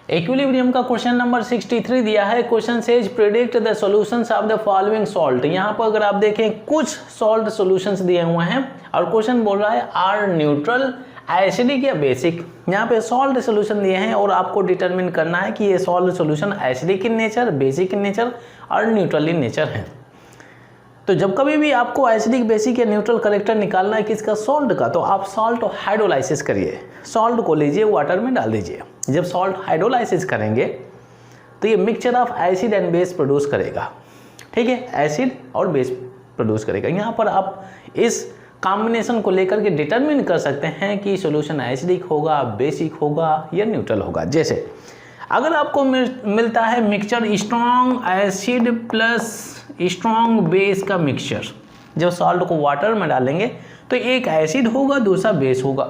Equilibrium का question number 63 दिया है। Question says predict the solutions of the following salt. यहाँ पर अगर आप देखें कुछ सॉल्ट सॉल्यूशंस दिए हुए हैं और क्वेश्चन बोल रहा है आर न्यूट्रल, एसिडिक या बेसिक। यहाँ पे सॉल्ट सॉल्यूशन दिए हैं और आपको डिटरमिन करना है कि ये salt solution acidic in nature, basic in nature और न्यूट्रल इन नेचर है। तो जब कभी भी आपको एसिडिक, बेसिक या न्यूट्रल करेक्टर निकालना है किसका, सॉल्ट का, तो आप सॉल्ट हाइड्रोलाइसिस करिए। सॉल्ट को लीजिए, वाटर में डाल दीजिए। जब सॉल्ट हाइड्रोलाइसिस करेंगे तो ये mixture of acid and base produce करेगा। ठीक है, एसिड और बेस प्रोड्यूस करेगा। यहाँ पर आप इस कॉम्बिनेशन को लेकर के डिटरमिन कर सकते हैं कि सॉल्यूशन एसिडिक होगा, बेसिक होगा या न्यूट्रल होगा। जैसे अगर आपको मिलता है mixture strong acid plus strong base का मिक्सचर, जब सॉल्ट को वाटर में डालेंगे तो एक एसिड होगा, दूसरा बेस होगा।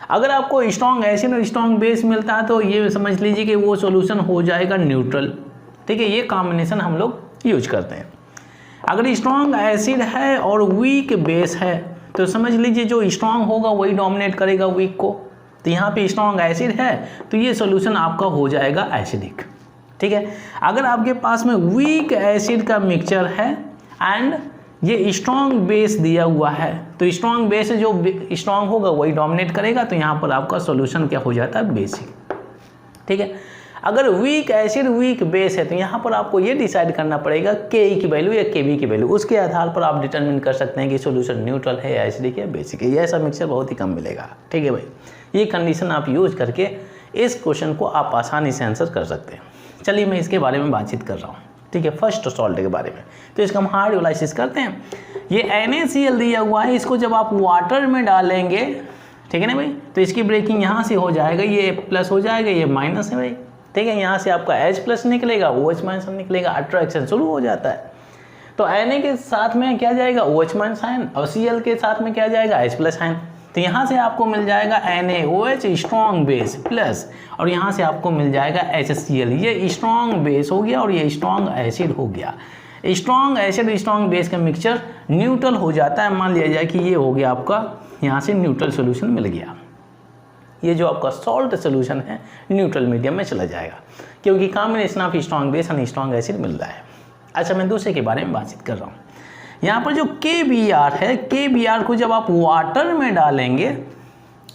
अगर आपको स्ट्रॉन्ग एसिड और स्ट्रॉन्ग बेस मिलता है तो ये समझ लीजिए कि वो सॉल्यूशन हो जाएगा न्यूट्रल। ठीक है, ये कॉम्बिनेशन हम लोग यूज करते हैं। अगर स्ट्रॉन्ग एसिड है और वीक बेस है तो समझ लीजिए जो स्ट्रॉन्ग होगा वही डोमिनेट करेगा वीक को। तो यहाँ पे स्ट्रॉन्ग एसिड है तो ये सॉल्यूशन आपका हो जाएगा एसिडिक। ठीक है, अगर आपके पास में वीक एसिड का मिक्सचर है एंड ये स्ट्रॉन्ग बेस दिया हुआ है तो स्ट्रॉन्ग बेस जो स्ट्रॉन्ग होगा वही डोमिनेट करेगा, तो यहाँ पर आपका सॉल्यूशन क्या हो जाता है, बेसिक। ठीक है, अगर वीक एसिड वीक बेस है तो यहाँ पर आपको ये डिसाइड करना पड़ेगा के की वैल्यू या के बी की वैल्यू। उसके आधार पर आप डिटरमिन कर सकते हैं कि सॉल्यूशन न्यूट्रल है, एसिडिक है, बेसिक है। ये ऐसा मिक्सचर बहुत ही कम मिलेगा। ठीक है भाई, ये कंडीशन आप यूज करके इस क्वेश्चन को आप आसानी से आंसर कर सकते हैं। चलिए मैं इसके बारे में बातचीत कर रहा हूँ। ठीक है, फर्स्ट सॉल्ट के बारे में, तो इसका हम हाइड्रोलाइसिस करते हैं। ये NaCl दिया हुआ है, इसको जब आप वाटर में डालेंगे, ठीक है ना भाई, तो इसकी ब्रेकिंग यहाँ से हो जाएगा, ये प्लस हो जाएगा, ये माइनस है भाई। ठीक है, यहाँ से आपका H प्लस निकलेगा, OH माइनस निकलेगा, अट्रैक्शन शुरू हो जाता है। तो Na के साथ में क्या जाएगा, OH माइनस आयन, और Cl के साथ में क्या जाएगा, H प्लस आयन। तो यहाँ से आपको मिल जाएगा NaOH स्ट्रॉन्ग बेस प्लस, और यहाँ से आपको मिल जाएगा HCl। ये स्ट्रॉन्ग बेस हो गया और ये स्ट्रॉन्ग एसिड हो गया। स्ट्रॉन्ग एसिड स्ट्रॉन्ग बेस का मिक्सचर न्यूट्रल हो जाता है। मान लिया जाए कि ये हो गया आपका, यहाँ से न्यूट्रल सोल्यूशन मिल गया। ये जो आपका सॉल्ट सोल्यूशन है न्यूट्रल मीडियम में चला जाएगा, क्योंकि combination of strong base and strong acid मिल रहा है। अच्छा, मैं दूसरे के बारे में बातचीत कर रहा हूँ। यहाँ पर जो KBr है, KBr को जब आप वाटर में डालेंगे,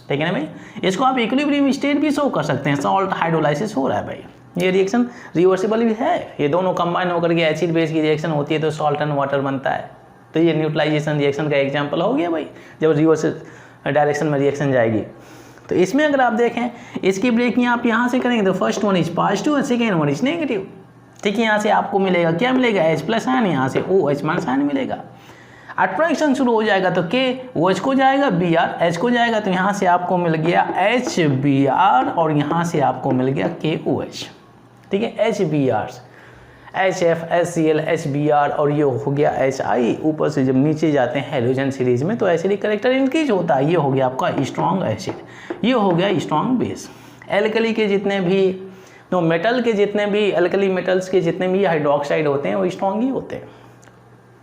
ठीक है ना भाई, इसको आप इक्विलिब्रियम स्टेट भी शो कर सकते हैं। सॉल्ट हाइड्रोलाइसिस हो रहा है भाई, ये रिएक्शन रिवर्सिबल भी है। ये दोनों कंबाइन होकर के एसिड बेस की रिएक्शन होती है तो सॉल्ट एंड वाटर बनता है। तो ये न्यूट्रलाइजेशन रिएक्शन का एग्जाम्पल हो गया भाई, जब रिवर्स डायरेक्शन में रिएक्शन जाएगी। तो इसमें अगर आप देखें, इसकी ब्रेकिंग आप यहाँ से करेंगे तो फर्स्ट वन इज पॉजिटिव और सेकेंड वन इज नेगेटिव। ठीक है, यहाँ से आपको मिलेगा क्या मिलेगा, H प्लस आयन, यहाँ से OH माइनस आयन मिलेगा। अट्रैक्शन शुरू हो जाएगा तो K OH को जाएगा, Br H को जाएगा, तो यहाँ से आपको मिल गया HBr और यहाँ से आपको मिल गया KOH। ठीक है, HBr HF HCl HBr और ये हो गया HI। ऊपर से जब नीचे जाते हैं हाइड्रोजन सीरीज में तो एसिडिक कैरेक्टर इंक्रीज होता है। ये हो गया आपका स्ट्रॉन्ग एसिड, ये हो गया स्ट्रॉन्ग बेस। एल्कली के जितने भी तो मेटल के जितने भी एल्कली मेटल्स के जितने भी हाइड्रोक्साइड होते हैं वो स्ट्रॉन्ग ही होते हैं।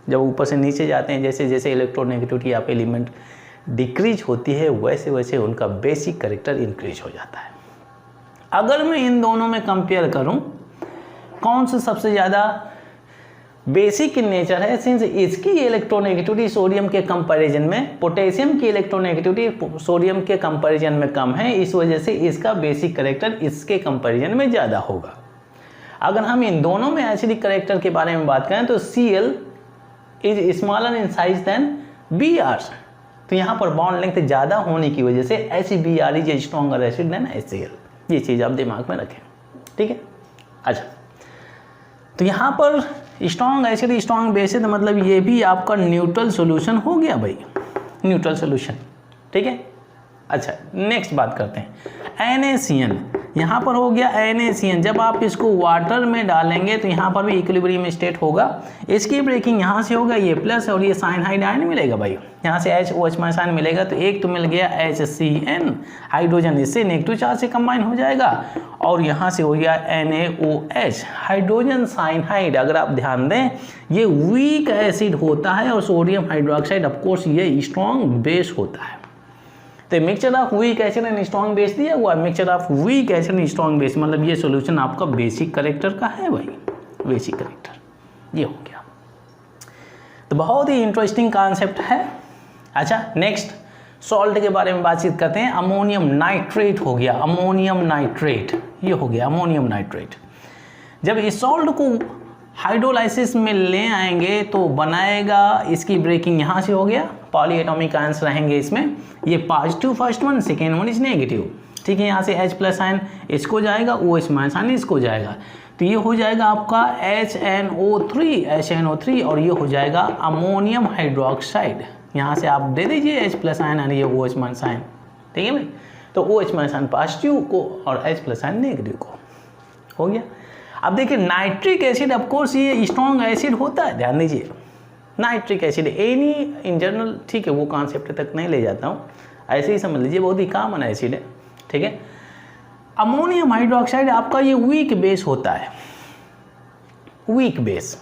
जब ऊपर से नीचे जाते हैं, जैसे जैसे इलेक्ट्रोनेगेटिविटी ऑफ एलिमेंट डिक्रीज होती है वैसे वैसे उनका बेसिक कैरेक्टर इंक्रीज हो जाता है। अगर मैं इन दोनों में कंपेयर करूं कौन सा सबसे ज़्यादा बेसिक इन नेचर है, सिंस इसकी इलेक्ट्रोनेगेटिविटी सोडियम के कंपैरिजन में, पोटेशियम की इलेक्ट्रोनेगेटिविटी सोडियम के कंपैरिजन में कम है, इस वजह से इसका बेसिक कैरेक्टर इसके कंपैरिजन में ज़्यादा होगा। अगर हम इन दोनों में एसिडिक कैरेक्टर के बारे में बात करें तो Cl is smaller in size than Br, तो यहाँ पर बॉन्ड लेंथ ज़्यादा होने की वजह से HBr is stronger acid than HCl। ये चीज़ आप दिमाग में रखें। ठीक है, अच्छा, तो यहाँ पर स्ट्रॉन्ग एसिड स्ट्रॉन्ग बेस है तो मतलब ये भी आपका न्यूट्रल सॉल्यूशन हो गया भाई, न्यूट्रल सॉल्यूशन। ठीक है, अच्छा नेक्स्ट बात करते हैं NaCN। यहाँ पर हो गया NaCN, जब आप इसको वाटर में डालेंगे तो यहाँ पर भी इक्विलिब्रियम स्टेट होगा। इसकी ब्रेकिंग यहाँ से होगा, ये प्लस और ये साइनहाइड आयन मिलेगा भाई, यहाँ से HOH माइनस आयन मिलेगा। तो एक तो मिल गया HCN, हाइड्रोजन इससे नेगेटिव चार्ज से कंबाइन हो जाएगा, और यहाँ से हो गया NaOH हाइड्रोजन साइनहाइड। अगर आप ध्यान दें ये वीक एसिड होता है और सोडियम हाइड्रोक्साइड ऑफकोर्स ये स्ट्रॉन्ग बेस होता है। तो mixture of weak acid and strong base दिया हुआ है, mixture of weak acid and strong base, मतलब ये सॉल्यूशन आपका बेसिक करेक्टर का है भाई, बेसिक करेक्टर ये हो गया। तो बहुत ही इंटरेस्टिंग कॉन्सेप्ट है। अच्छा नेक्स्ट सॉल्ट के बारे में बातचीत करते हैं। अमोनियम नाइट्रेट हो गया, अमोनियम नाइट्रेट ये हो गया अमोनियम नाइट्रेट। जब इस सॉल्ट को हाइड्रोलाइसिस में ले आएंगे तो बनाएगा, इसकी ब्रेकिंग यहाँ से हो गया, पॉलीएटॉमिक आयंस रहेंगे इसमें, ये positive first one, second one is negative, ठीक है। यहाँ से H+ आयन इसको जाएगा, OH- आयन इसको जाएगा, तो ये हो जाएगा आपका HNO3 और ये हो जाएगा अमोनियम हाइड्रोक्साइड। यहाँ से आप दे दीजिए H+ आयन और ये OH- आयन, ठीक है भाई। तो OH- आयन पॉजिटिव को और H+ आयन नेगेटिव को हो गया। अब देखिए नाइट्रिक एसिड ऑफकोर्स ये स्ट्रॉन्ग एसिड होता है, ध्यान दीजिए nitric acid any in general, ठीक है वो कॉन्सेप्ट तक नहीं ले जाता हूँ, ऐसे ही समझ लीजिए बहुत ही कॉमन एसिड है, ठीक है। अमोनियम हाइड्रोक्साइड आपका ये वीक बेस होता है, वीक बेस,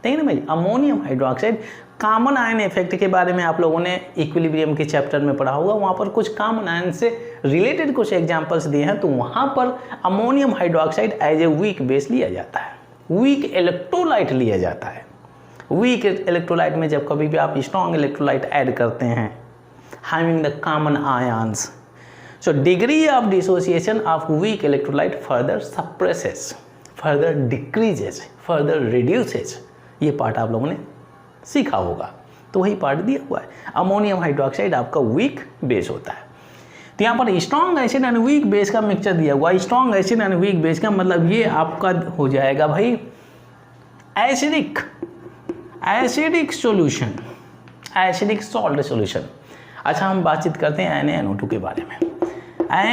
ठीक है ना भाई। Ammonium hydroxide common ion effect के बारे में आप लोगों ने इक्विलिब्रियम के चैप्टर में पढ़ा होगा, वहाँ पर कुछ कॉमन आयन से रिलेटेड कुछ एग्जांपल्स दिए हैं, तो वहाँ पर ammonium hydroxide as a weak base लिया जाता है, वीक इलेक्ट्रोलाइट लिया जाता है। वीक इलेक्ट्रोलाइट में जब कभी भी आप स्ट्रॉन्ग इलेक्ट्रोलाइट ऐड करते हैं, having the common ions, so degree of dissociation of weak electrolyte further suppresses, further decreases, further reduces, ये पार्ट आप लोगों ने सीखा होगा, तो वही पार्ट दिया हुआ है। अमोनियम हाइड्रोक्साइड आपका वीक बेस होता है। तो यहाँ पर strong acid and weak base का मिक्सचर दिया हुआ है। Strong acid and weak base का मतलब ये आपका हो जाएगा भाई acidic solution, acidic salt solution. अच्छा हम बातचीत करते हैं NaNO2 के बारे में।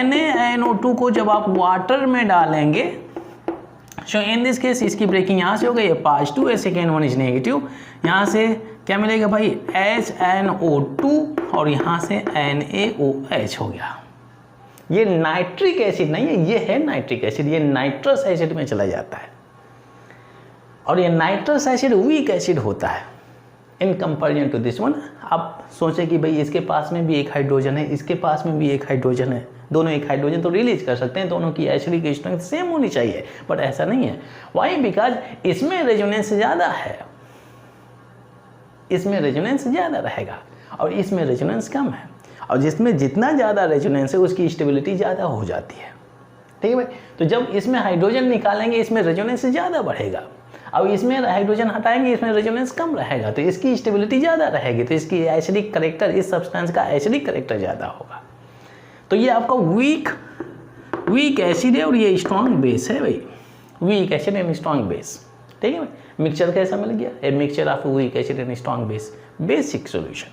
NaNO2 को जब आप वाटर में डालेंगे, सो इन दिस केस इसकी ब्रेकिंग यहाँ से हो गई, पॉजिटिव है, सेकेंड वन इज नेगेटिव, यहाँ से क्या मिलेगा भाई HNO2 और यहाँ से NaOH हो गया। ये नाइट्रिक एसिड नहीं है, ये है नाइट्रिक एसिड, ये नाइट्रस एसिड में चला जाता है और ये नाइट्रस एसिड वीक एसिड होता है in comparison to this one. आप सोचें कि भाई इसके पास में भी एक हाइड्रोजन है, इसके पास में भी एक हाइड्रोजन है, दोनों एक हाइड्रोजन तो रिलीज कर सकते हैं, दोनों की एसिडिक स्ट्रेंथ सेम होनी चाहिए, बट ऐसा नहीं है। वाई? बिकॉज इसमें रेजोनेंस ज़्यादा है, इसमें रेजोनेंस ज़्यादा रहेगा और इसमें रेजोनेंस कम है, और जिसमें जितना ज़्यादा रेजोनेंस है उसकी स्टेबिलिटी ज़्यादा हो जाती है, ठीक है भाई। तो जब इसमें हाइड्रोजन निकालेंगे इसमें रेजोनेंस ज़्यादा बढ़ेगा, अब इसमें हाइड्रोजन हटाएंगे इसमें रेजोनेंस कम रहेगा, तो इसकी स्टेबिलिटी ज़्यादा रहेगी, तो इसकी एसिडिक करेक्टर, इस सब्सटेंस का एसिडिक करेक्टर ज़्यादा होगा। तो ये आपका वीक एसिड है और ये स्ट्रॉन्ग बेस है भाई, weak acid and strong base, ठीक है भाई। मिक्सचर कैसा मिल गया? A mixture of weak acid and strong base, basic solution,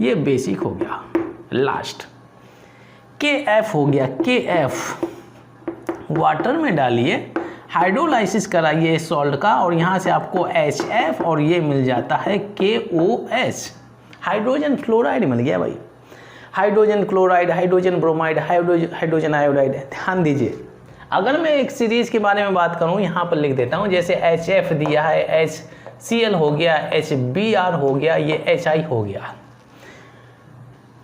ये बेसिक हो गया। लास्ट KF हो गया, KF वाटर में डालिए, हाइड्रोलाइसिस कराइए सॉल्ट का और यहाँ से आपको HF और ये मिल जाता है KOH, हाइड्रोजन फ्लोराइड मिल गया भाई, hydrogen chloride, hydrogen bromide, hydrogen iodide. ध्यान दीजिए, अगर मैं एक सीरीज के बारे में बात करूँ यहाँ पर लिख देता हूँ, जैसे HF दिया है, HCl हो गया, HBr हो गया, ये HI हो गया।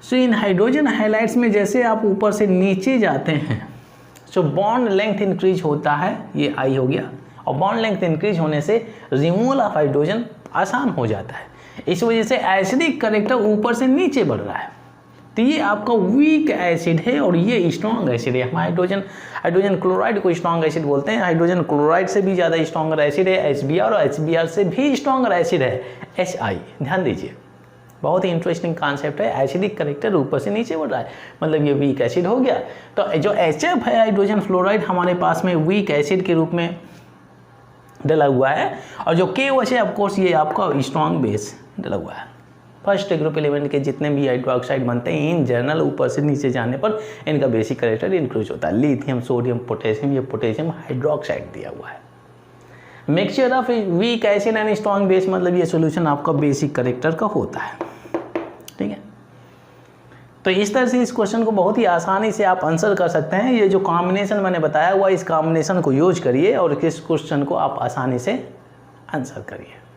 सो इन हाइड्रोजन हाइलाइट्स में जैसे आप ऊपर से नीचे जाते हैं सो बॉन्ड लेंथ इंक्रीज होता है, ये I हो गया, और बॉन्ड लेंथ इंक्रीज होने से रिमूवल ऑफ हाइड्रोजन आसान हो जाता है, इस वजह से एसिडिक करेक्टर ऊपर से नीचे बढ़ रहा है। तो ये आपका वीक एसिड है और ये स्ट्रॉन्ग एसिड है। हम हाइड्रोजन क्लोराइड को स्ट्रॉन्ग एसिड बोलते हैं, हाइड्रोजन क्लोराइड से भी ज़्यादा स्ट्रॉन्गर एसिड है HBr, और HBr से भी स्ट्रॉन्गर एसिड है HI। ध्यान दीजिए, बहुत ही इंटरेस्टिंग कॉन्सेप्ट है, एसिडिक करेक्टर ऊपर से नीचे बढ़ रहा है, मतलब ये वीक एसिड हो गया। तो जो HF है हाइड्रोजन फ्लोराइड हमारे पास में वीक एसिड के रूप में डला हुआ है, और जो KOH है ऑफकोर्स ये आपका स्ट्रॉन्ग बेस डला हुआ है। फर्स्ट ग्रुप एलिमेंट के जितने भी हाइड्रोक्साइड बनते हैं इन जनरल ऊपर से नीचे जाने पर इनका बेसिक करेक्टर इंक्रीज होता है। लिथियम, सोडियम, पोटेशियम, ये पोटेशियम हाइड्रोक्साइड दिया हुआ है। Mixture of weak acid and strong base, मतलब ये सॉल्यूशन आपका बेसिक करेक्टर का होता है, ठीक है। तो इस तरह से इस क्वेश्चन को बहुत ही आसानी से आप आंसर कर सकते हैं। ये जो कॉम्बिनेशन मैंने बताया हुआ, इस कॉम्बिनेशन को यूज करिए और इस क्वेश्चन को आप आसानी से आंसर करिए।